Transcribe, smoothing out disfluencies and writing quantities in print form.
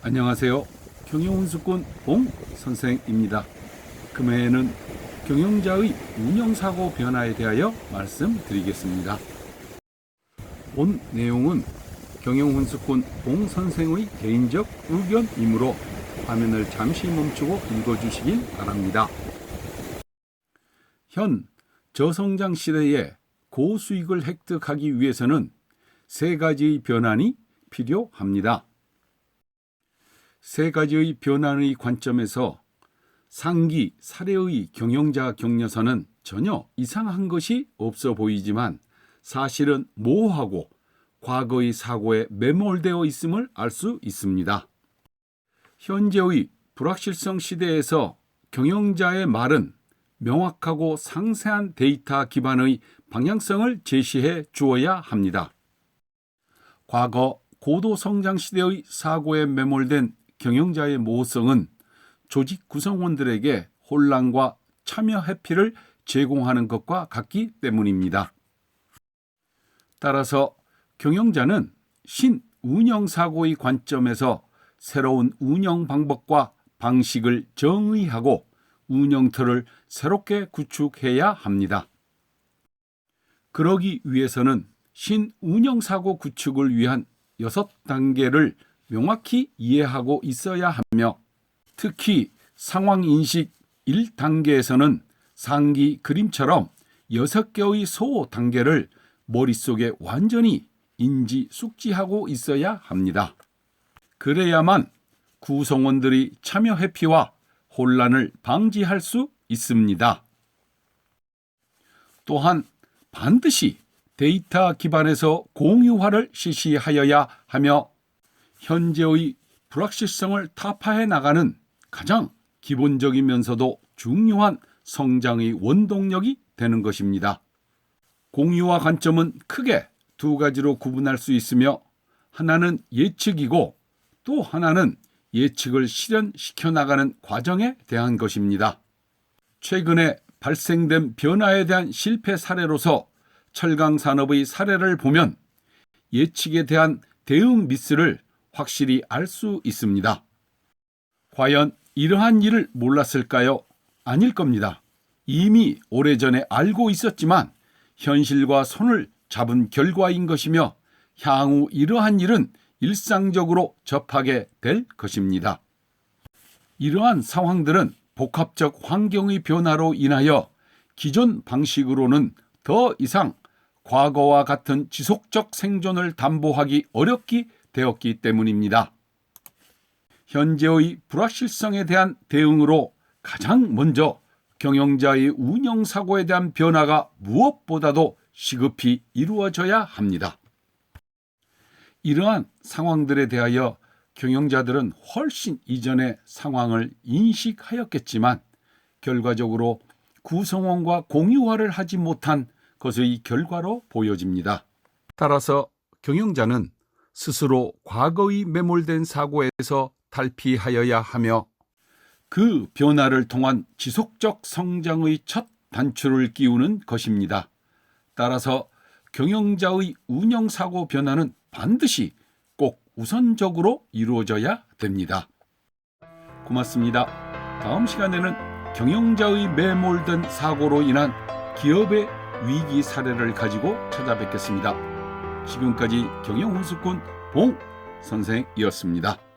안녕하세요. 경영운수꾼 봉 선생입니다. 금해에는 경영자의 운영사고 변화에 대하여 말씀드리겠습니다. 본 내용은 경영운수꾼 봉 선생의 개인적 의견이므로 화면을 잠시 멈추고 읽어주시길 바랍니다. 현 저성장 시대에 고수익을 획득하기 위해서는 세 가지의 변환이 필요합니다. 세 가지의 변환의 관점에서 상기 사례의 경영자 격려서는 전혀 이상한 것이 없어 보이지만 사실은 모호하고 과거의 사고에 매몰되어 있음을 알 수 있습니다. 현재의 불확실성 시대에서 경영자의 말은 명확하고 상세한 데이터 기반의 방향성을 제시해 주어야 합니다. 과거 고도 성장 시대의 사고에 매몰된 경영자의 모호성은 조직 구성원들에게 혼란과 참여 회피를 제공하는 것과 같기 때문입니다. 따라서 경영자는 신운영사고의 관점에서 새로운 운영 방법과 방식을 정의하고 운영틀을 새롭게 구축해야 합니다. 그러기 위해서는 신운영사고 구축을 위한 6단계를 명확히 이해하고 있어야 하며 특히 상황인식 1단계에서는 상기 그림처럼 6개의 소단계를 머릿속에 완전히 인지 숙지하고 있어야 합니다. 그래야만 구성원들이 참여 회피와 혼란을 방지할 수 있습니다. 또한 반드시 데이터 기반에서 공유화를 실시하여야 하며 현재의 불확실성을 타파해 나가는 가장 기본적이면서도 중요한 성장의 원동력이 되는 것입니다. 공유화 관점은 크게 두 가지로 구분할 수 있으며 하나는 예측이고 또 하나는 예측을 실현시켜 나가는 과정에 대한 것입니다. 최근에 발생된 변화에 대한 실패 사례로서 철강 산업의 사례를 보면 예측에 대한 대응 미스를 확실히 알 수 있습니다. 과연 이러한 일을 몰랐을까요? 아닐 겁니다. 이미 오래전에 알고 있었지만 현실과 손을 잡은 결과인 것이며 향후 이러한 일은 일상적으로 접하게 될 것입니다. 이러한 상황들은 복합적 환경의 변화로 인하여 기존 방식으로는 더 이상 과거와 같은 지속적 생존을 담보하기 어렵게 되었기 때문입니다. 현재의 불확실성에 대한 대응으로 가장 먼저 경영자의 운영사고에 대한 변화가 무엇보다도 시급히 이루어져야 합니다. 이러한 상황들에 대하여 경영자들은 훨씬 이전에 상황을 인식하였겠지만 결과적으로 구성원과 공유화를 하지 못한 것의 결과로 보여집니다. 따라서 경영자는 스스로 과거의 매몰된 사고에서 탈피하여야 하며 그 변화를 통한 지속적 성장의 첫 단추를 끼우는 것입니다. 따라서 경영자의 운영사고 변화는 반드시 꼭 우선적으로 이루어져야 됩니다. 고맙습니다. 다음 시간에는 경영자의 매몰된 사고로 인한 기업의 위기 사례를 가지고 찾아뵙겠습니다. 지금까지 경영운수꾼 봉 선생이었습니다.